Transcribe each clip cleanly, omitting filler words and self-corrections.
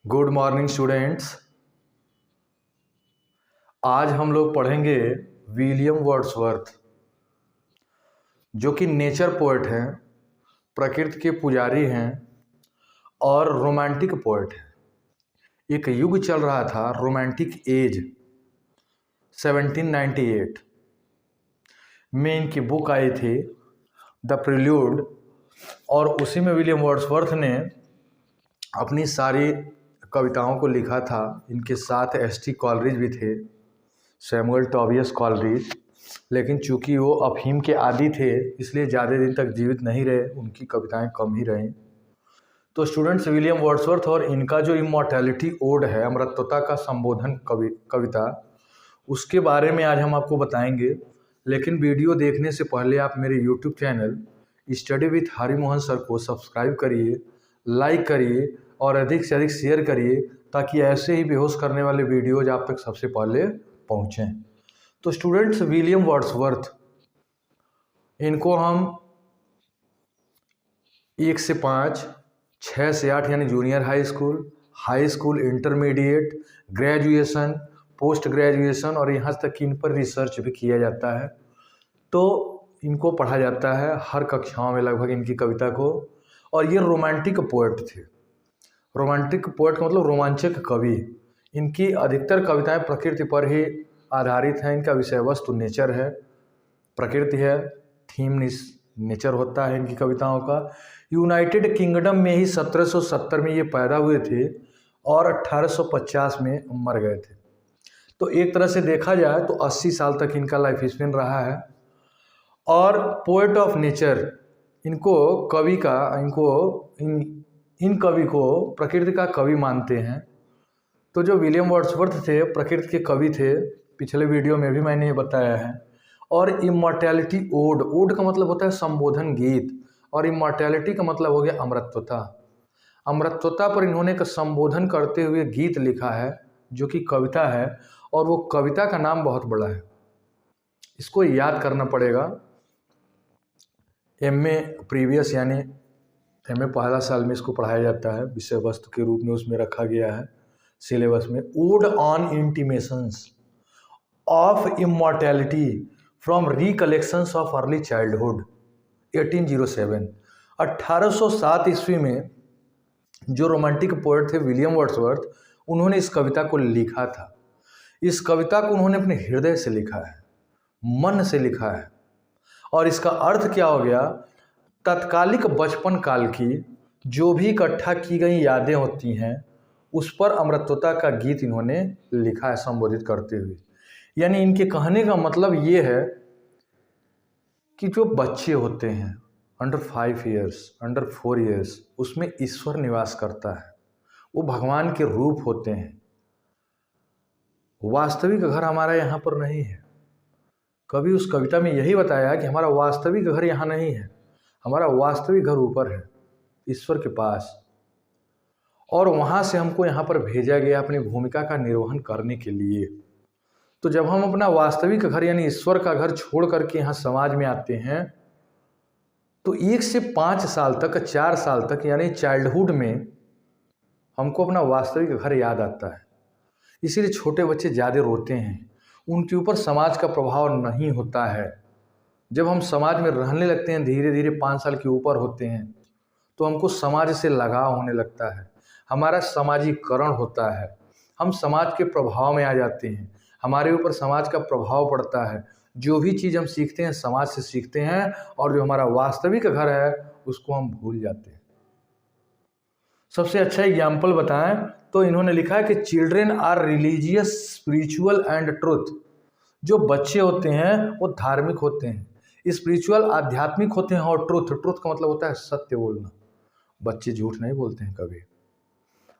Good morning students. आज हम लोग पढ़ेंगे विलियम वर्ड्सवर्थ, जो कि नेचर पोएट हैं, प्रकृति के पुजारी हैं और रोमांटिक पोएट हैं। एक युग चल रहा था, रोमांटिक एज। 1798 में इनकी बुक आई थी द प्रिल्यूड, और उसी में विलियम वर्ड्सवर्थ ने अपनी सारी कविताओं को लिखा था। इनके साथ एस.टी. कॉलरिज भी थे, सैमुअल टॉबियस कॉलरिज, लेकिन चूंकि वो अफीम के आदी थे इसलिए ज़्यादा दिन तक जीवित नहीं रहे, उनकी कविताएं कम ही रहीं। तो स्टूडेंट्स, विलियम वर्ड्सवर्थ और इनका जो इमॉर्टैलिटी ओड है, अमरत्वता का संबोधन कविता, उसके बारे में आज हम आपको बताएंगे। लेकिन वीडियो देखने से पहले आप मेरे YouTube channel study with Harimohan sir को सब्सक्राइब करिए, लाइक करिए और अधिक से अधिक शेयर करिए, ताकि ऐसे ही बेहोश करने वाले वीडियोज आप तक सबसे पहले पहुँचें। तो स्टूडेंट्स, विलियम वर्ड्सवर्थ, इनको हम 1 से 5, 6 से 8 यानी junior high school, intermediate, graduation, post graduation और यहाँ तक कि इन पर रिसर्च भी किया जाता है। तो इनको पढ़ा जाता है हर कक्षाओं में लगभग इनकी कविता को। और ये रोमांटिक पोएट थे। रोमांटिक पोएट का मतलब रोमांचक कवि। इनकी अधिकतर कविताएं प्रकृति पर ही आधारित हैं। इनका विषय वस्तु नेचर है, प्रकृति है, थीम नेचर होता है इनकी कविताओं का। यूनाइटेड किंगडम में ही 1770 में ये पैदा हुए थे और 1850 में मर गए थे। तो एक तरह से देखा जाए तो 80 साल तक इनका लाइफ स्पेन रहा है। और पोएट ऑफ नेचर, इनको कवि का, इन कवि को प्रकृति का कवि मानते हैं। तो जो विलियम वर्ड्सवर्थ थे, प्रकृति के कवि थे, पिछले वीडियो में भी मैंने ये बताया है। और इमॉर्टैलिटी ओड का मतलब होता है संबोधन गीत, और इमॉर्टैलिटी का मतलब हो गया अमरत्वता। अमरत्वता पर इन्होंने एक संबोधन करते हुए गीत लिखा है, जो कि कविता है, और वो कविता का नाम बहुत बड़ा है, इसको याद करना पड़ेगा। MA प्रीवियस यानी MA पहला साल में इसको पढ़ाया जाता है, विषय वस्तु के रूप में उसमें रखा गया है सिलेबस में। Odd on intimations of immortality from recollections of early childhood, 1807। 1807 ईस्वी में जो रोमांटिक पोएट थे विलियम वर्ड्सवर्थ, उन्होंने इस कविता को लिखा था। इस कविता को उन्होंने अपने हृदय से लिखा है, मन से लिखा है। और इसका अर्थ क्या हो गया? तत्कालिक बचपन काल की जो भी इकट्ठा की गई यादें होती हैं, उस पर अमरत्वता का गीत इन्होंने लिखा है संबोधित करते हुए। यानी इनके कहने का मतलब ये है कि जो बच्चे होते हैं अंडर 5 ईयर्स, अंडर 4 ईयर्स, उसमें ईश्वर निवास करता है, वो भगवान के रूप होते हैं। वास्तविक घर हमारा यहाँ पर नहीं है। कभी उस कविता में यही बताया कि हमारा वास्तविक घर यहाँ नहीं है, हमारा वास्तविक घर ऊपर है, ईश्वर के पास, और वहाँ से हमको यहाँ पर भेजा गया अपनी भूमिका का निर्वहन करने के लिए। तो जब हम अपना वास्तविक घर यानी ईश्वर का घर छोड़ करके यहाँ समाज में आते हैं, तो 1 से 5 साल तक, 4 साल तक यानी चाइल्डहुड में हमको अपना वास्तविक घर याद आता है। इसीलिए छोटे बच्चे ज़्यादा रोते हैं, उनके ऊपर समाज का प्रभाव नहीं होता है। जब हम समाज में रहने लगते हैं, धीरे धीरे 5 साल के ऊपर होते हैं, तो हमको समाज से लगाव होने लगता है, हमारा सामाजिकरण होता है, हम समाज के प्रभाव में आ जाते हैं, हमारे ऊपर समाज का प्रभाव पड़ता है। जो भी चीज़ हम सीखते हैं समाज से सीखते हैं, और जो हमारा वास्तविक घर है उसको हम भूल जाते हैं। सबसे अच्छा एग्जाम्पल बताएं तो इन्होंने लिखा है कि children are religious, spiritual and truth. जो बच्चे होते हैं वो धार्मिक होते हैं, स्पिरिचुअल आध्यात्मिक होते हैं, और ट्रुथ का मतलब होता है सत्य बोलना। बच्चे झूठ नहीं बोलते हैं कभी,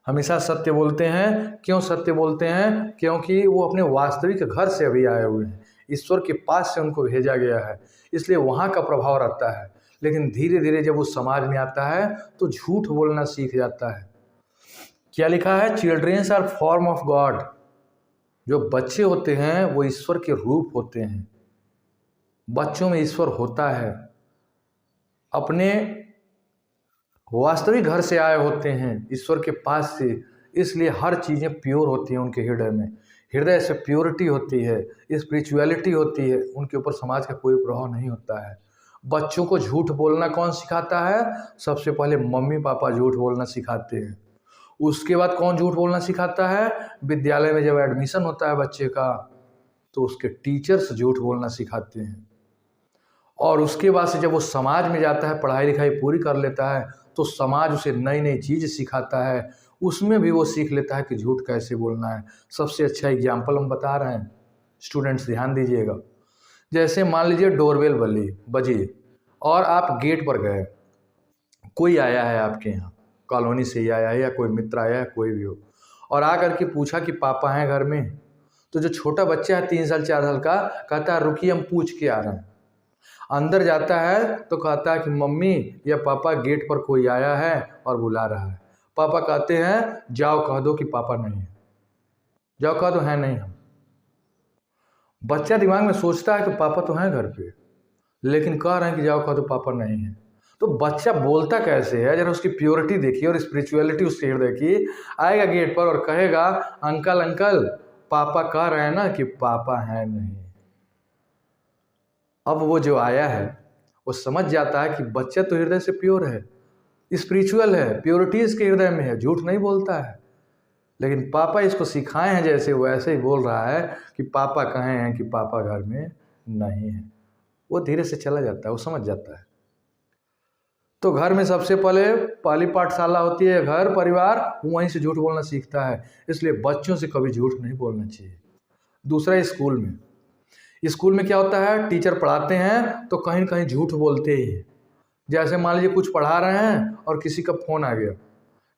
हमेशा सत्य बोलते हैं। क्यों सत्य बोलते हैं? क्योंकि वो अपने वास्तविक घर से अभी आए हुए हैं, ईश्वर के पास से उनको भेजा गया है, इसलिए वहाँ का प्रभाव रहता है। लेकिन धीरे धीरे जब वो समाज में आता है तो झूठ बोलना सीख जाता है। क्या लिखा है? Childrens are form of God. जो बच्चे होते हैं वो ईश्वर के रूप होते हैं, बच्चों में ईश्वर होता है, अपने वास्तविक घर से आए होते हैं, ईश्वर के पास से। इसलिए हर चीज़ें प्योर होती हैं उनके हृदय में। हृदय से प्योरिटी होती है, स्पिरिचुअलिटी होती है, उनके ऊपर समाज का कोई प्रभाव नहीं होता है। बच्चों को झूठ बोलना कौन सिखाता है? सबसे पहले मम्मी पापा झूठ बोलना सिखाते हैं। उसके बाद कौन झूठ बोलना सिखाता है? विद्यालय में जब एडमिशन होता है बच्चे का तो उसके टीचर्स झूठ बोलना सिखाते हैं। और उसके बाद से जब वो समाज में जाता है, पढ़ाई लिखाई पूरी कर लेता है, तो समाज उसे नई नई चीज़ सिखाता है। उसमें भी वो सीख लेता है कि झूठ कैसे बोलना है। सबसे अच्छा एग्जाम्पल हम बता रहे हैं, स्टूडेंट्स ध्यान दीजिएगा। जैसे मान लीजिए डोरबेल बजी और आप गेट पर गए, कोई आया है आपके यहाँ, कॉलोनी से ही आया है या कोई मित्र आया है, कोई भी हो, और आकर के पूछा कि पापा हैं घर में, तो जो छोटा बच्चा है 3 साल 4 साल का, कहता है रुकिए हम पूछ के आ रहे हैं। अंदर जाता है तो कहता है कि मम्मी या पापा गेट पर कोई आया है और बुला रहा है। पापा कहते हैं जाओ कह दो कि पापा नहीं है, जाओ कह दो है नहीं हम। बच्चा दिमाग में सोचता है कि पापा तो हैं घर पे, लेकिन कह रहे हैं कि जाओ कह दो पापा नहीं है। तो बच्चा बोलता कैसे है? जरा उसकी प्योरिटी देखिए और स्पिरिचुअलिटी उसके हृदय की। आएगा गेट पर और कहेगा अंकल अंकल पापा कह रहे हैं ना कि पापा है नहीं। अब वो जो आया है वो समझ जाता है कि बच्चा तो हृदय से प्योर है, स्पिरिचुअल है, प्योरिटी इसके हृदय में है, झूठ नहीं बोलता है। लेकिन पापा इसको सिखाए हैं जैसे वैसे ही बोल रहा है कि पापा कहे हैं कि पापा घर में नहीं है। वो धीरे से चला जाता है, वो समझ जाता है। तो घर में सबसे पहली पाठशाला होती है घर परिवार, वहीं से झूठ बोलना सीखता है। इसलिए बच्चों से कभी झूठ नहीं बोलना चाहिए। दूसरा, स्कूल में क्या होता है, टीचर पढ़ाते हैं तो कहीं न कहीं झूठ बोलते ही हैं। जैसे मान लीजिए कुछ पढ़ा रहे हैं और किसी का फ़ोन आ गया,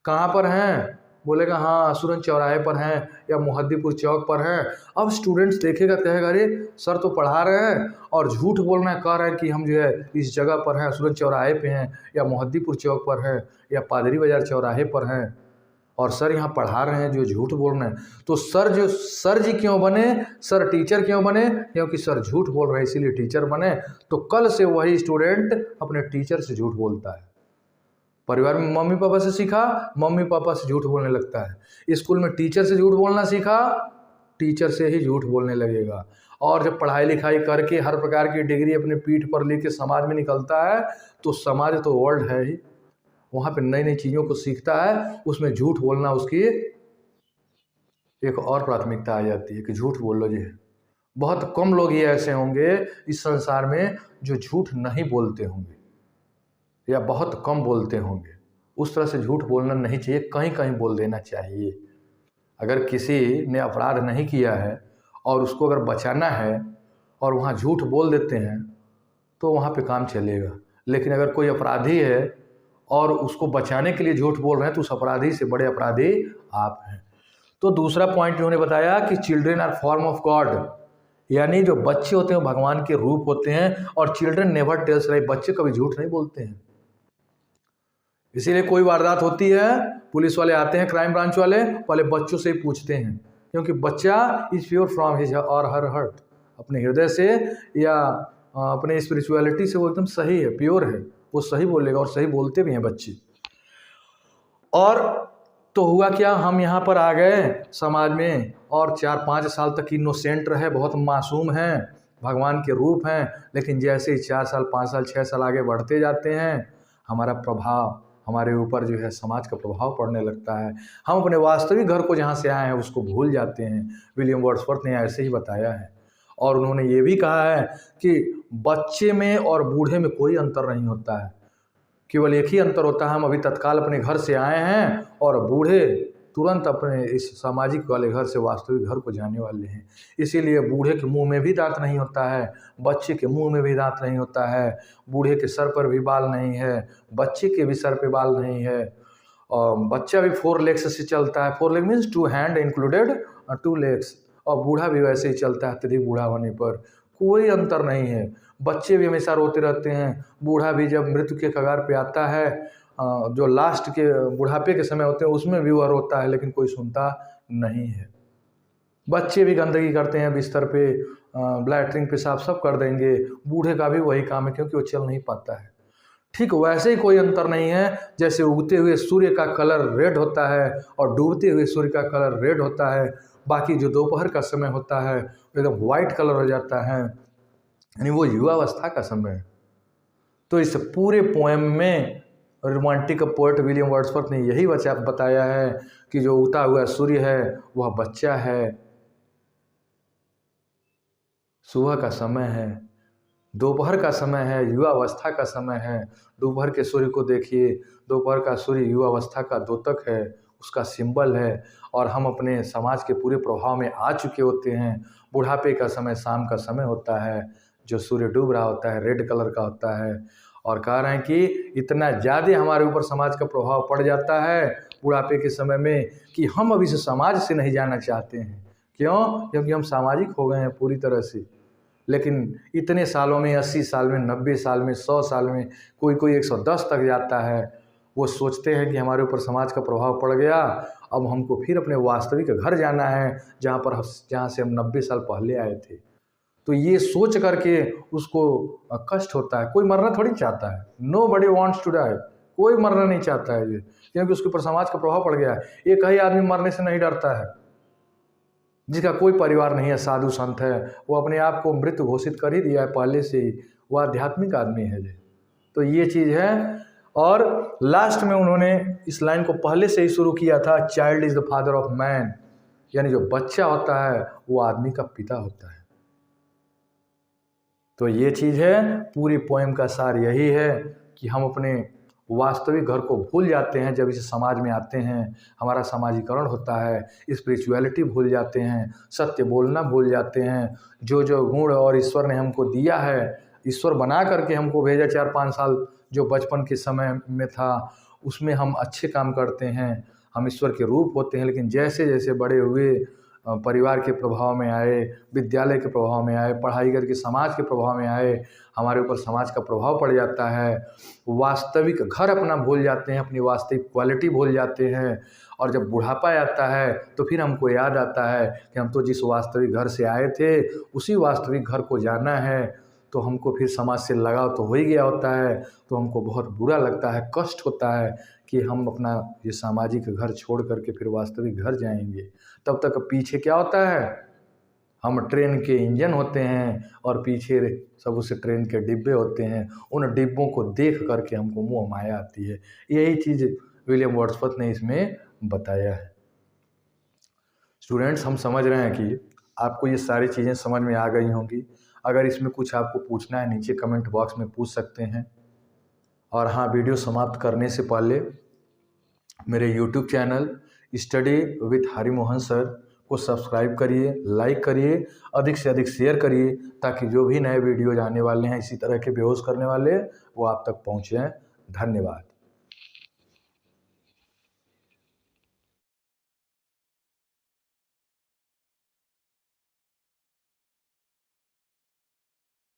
कहाँ पर हैं? बोलेगा हाँ असुरन चौराहे पर हैं या मुहद्दीपुर चौक पर हैं। अब स्टूडेंट्स देखेगा, कहेगा अरे सर तो पढ़ा रहे हैं और झूठ बोलना है, कह रहे हैं कि हम जो है इस जगह पर हैं, असुरन चौराहे पे हैं या मुहद्दीपुर चौक पर हैं या पादरी बाज़ार चौराहे पर हैं, और सर यहाँ पढ़ा रहे हैं, जो झूठ बोल रहे हैं। तो सर जी क्यों बने? सर टीचर क्यों बने? क्योंकि सर झूठ बोल रहे हैं इसीलिए टीचर बने। तो कल से वही स्टूडेंट अपने टीचर से झूठ बोलता है। परिवार में मम्मी पापा से सीखा, मम्मी पापा से झूठ बोलने लगता है। स्कूल में टीचर से झूठ बोलना सीखा, टीचर से ही झूठ बोलने लगेगा। और जब पढ़ाई लिखाई करके हर प्रकार की डिग्री अपने पीठ पर लेके समाज में निकलता है तो समाज तो वर्ल्ड है ही, वहाँ पे नई नई चीज़ों को सीखता है। उसमें झूठ बोलना उसकी एक और प्राथमिकता आ जाती है कि झूठ बोल लो जी। बहुत कम लोग ही ऐसे होंगे इस संसार में जो झूठ नहीं बोलते होंगे या बहुत कम बोलते होंगे। उस तरह से झूठ बोलना नहीं चाहिए, कहीं कहीं बोल देना चाहिए। अगर किसी ने अपराध नहीं किया है और उसको अगर बचाना है और वहाँ झूठ बोल देते हैं तो वहाँ पे काम चलेगा। लेकिन अगर कोई अपराधी है और उसको बचाने के लिए झूठ बोल रहे हैं तो उस अपराधी से बड़े अपराधी आप हैं। तो दूसरा पॉइंट इन्होंने बताया कि children are form of God, यानी जो बच्चे होते हैं भगवान के रूप होते हैं। और चिल्ड्रेन नेवर टेल्स लाइज, बच्चे कभी झूठ नहीं बोलते हैं। इसीलिए कोई वारदात होती है, पुलिस वाले आते हैं, क्राइम ब्रांच वाले, पहले बच्चों से ही पूछते हैं, क्योंकि बच्चा इज प्योर फ्रॉम हिज और हर हर्ट, अपने हृदय से या अपने स्पिरिचुअलिटी से वो एकदम सही है, प्योर है, वो सही बोलेगा और सही बोलते भी हैं बच्चे। और तो हुआ क्या, हम यहाँ पर आ गए समाज में और 4-5 साल तक इनोसेंट रहे, बहुत मासूम हैं, भगवान के रूप हैं। लेकिन जैसे ही 4 साल 5 साल 6 साल आगे बढ़ते जाते हैं, हमारा प्रभाव, हमारे ऊपर जो है समाज का प्रभाव पड़ने लगता है। हम अपने वास्तविक घर को जहाँ से आए हैं उसको भूल जाते हैं। विलियम वर्ड्सवर्थ ने ऐसे ही बताया है। और उन्होंने ये भी कहा है कि बच्चे में और बूढ़े में कोई अंतर नहीं होता है, केवल एक ही अंतर होता है, हम अभी तत्काल अपने घर से आए हैं और बूढ़े तुरंत अपने इस सामाजिक वाले घर से वास्तविक घर को जाने वाले हैं। इसीलिए बूढ़े के मुंह में भी दांत नहीं होता है, बच्चे के मुंह में भी दांत नहीं होता है, बूढ़े के सर पर भी बाल नहीं है, बच्चे के भी सर पे बाल नहीं है। और बच्चा भी 4 लेग्स से चलता है, 4 leg means 2 hand included, 2 legs. और बूढ़ा भी वैसे ही चलता है, अत्यधिक बूढ़ा होने पर कोई अंतर नहीं है। बच्चे भी हमेशा रोते रहते हैं, बूढ़ा भी जब मृत्यु के कगार पे आता है, जो लास्ट के बुढ़ापे के समय होते हैं उसमें भी वह रोता है, लेकिन कोई सुनता नहीं है। बच्चे भी गंदगी करते हैं बिस्तर पे, ब्लैटरिंग पेशाब सब कर देंगे, बूढ़े का भी वही काम है क्योंकि वो चल नहीं पाता है। ठीक वैसे ही कोई अंतर नहीं है जैसे उगते हुए सूर्य का कलर रेड होता है और डूबते हुए सूर्य का कलर रेड होता है, बाकी जो दोपहर का समय होता है एकदम वाइट कलर हो जाता है, यानी वो युवावस्था का समय है। तो इस पूरे पोएम में रोमांटिक पोएट विलियम वर्ड्सवर्थ ने यही बताया है कि जो उगता हुआ सूर्य है वह बच्चा है, सुबह का समय है, दोपहर का समय है, युवावस्था का समय है। दोपहर के सूर्य को देखिए, दोपहर का सूर्य युवावस्था का द्योतक है, उसका सिंबल है, और हम अपने समाज के पूरे प्रभाव में आ चुके होते हैं। बुढ़ापे का समय शाम का समय होता है, जो सूर्य डूब रहा होता है रेड कलर का होता है, और कह रहे हैं कि इतना ज़्यादा हमारे ऊपर समाज का प्रभाव पड़ जाता है बुढ़ापे के समय में कि हम अभी से समाज से नहीं जाना चाहते हैं। क्यों? क्योंकि हम सामाजिक हो गए हैं पूरी तरह से। लेकिन इतने सालों में 80 साल में 90 साल में 100 साल में कोई 110 तक जाता है, वो सोचते हैं कि हमारे ऊपर समाज का प्रभाव पड़ गया, अब हमको फिर अपने वास्तविक घर जाना है जहाँ से हम 90 साल पहले आए थे। तो ये सोच करके उसको कष्ट होता है। कोई मरना थोड़ी चाहता है, नोबडी वांट्स टू डाई, कोई मरना नहीं चाहता है ये, क्योंकि उसके ऊपर समाज का प्रभाव पड़ गया है। एक ही आदमी मरने से नहीं डरता है, जिसका कोई परिवार नहीं है, साधु संत है, वो अपने आप को मृत घोषित कर ही दिया है पहले से ही, वो आध्यात्मिक आदमी है जी। तो ये चीज़ है। और लास्ट में उन्होंने इस लाइन को पहले से ही शुरू किया था, child is the father of man, यानी जो बच्चा होता है वो आदमी का पिता होता है। तो ये चीज़ है, पूरी पोएम का सार यही है कि हम अपने वास्तविक घर को भूल जाते हैं जब इस समाज में आते हैं, हमारा समाजीकरण होता है, स्पिरिचुअलिटी भूल जाते हैं, सत्य बोलना भूल जाते हैं। जो जो गुण और ईश्वर ने हमको दिया है, ईश्वर बना करके हमको भेजा 4-5 साल जो बचपन के समय में था, उसमें हम अच्छे काम करते हैं, हम ईश्वर के रूप होते हैं। लेकिन जैसे जैसे बड़े हुए, परिवार के प्रभाव में आए, विद्यालय के प्रभाव में आए, पढ़ाई करके समाज के प्रभाव में आए, हमारे ऊपर समाज का प्रभाव पड़ जाता है, वास्तविक घर अपना भूल जाते हैं, अपनी वास्तविक क्वालिटी भूल जाते हैं। और जब बुढ़ापा आता है तो फिर हमको याद आता है कि हम तो जिस वास्तविक घर से आए थे उसी वास्तविक घर को जाना है। तो हमको फिर समाज से लगाव तो हो ही गया होता है, तो हमको बहुत बुरा लगता है, कष्ट होता है कि हम अपना ये सामाजिक घर छोड़ करके फिर वास्तविक घर जाएंगे। तब तक पीछे क्या होता है, हम ट्रेन के इंजन होते हैं और पीछे सब उस ट्रेन के डिब्बे होते हैं। उन डिब्बों को देख करके हमको मोह माया आती है। यही चीज़ विलियम वर्ड्सवर्थ ने इसमें बताया है। स्टूडेंट्स, हम समझ रहे हैं कि आपको ये सारी चीज़ें समझ में आ गई होंगी। अगर इसमें कुछ आपको पूछना है नीचे कमेंट बॉक्स में पूछ सकते हैं। और हाँ, वीडियो समाप्त करने से पहले मेरे YouTube channel study with Harimohan sir को सब्सक्राइब करिए, लाइक करिए, अधिक से अधिक शेयर करिए, ताकि जो भी नए वीडियोज आने वाले हैं इसी तरह के बेहोश करने वाले, वो आप तक पहुँचें। धन्यवाद।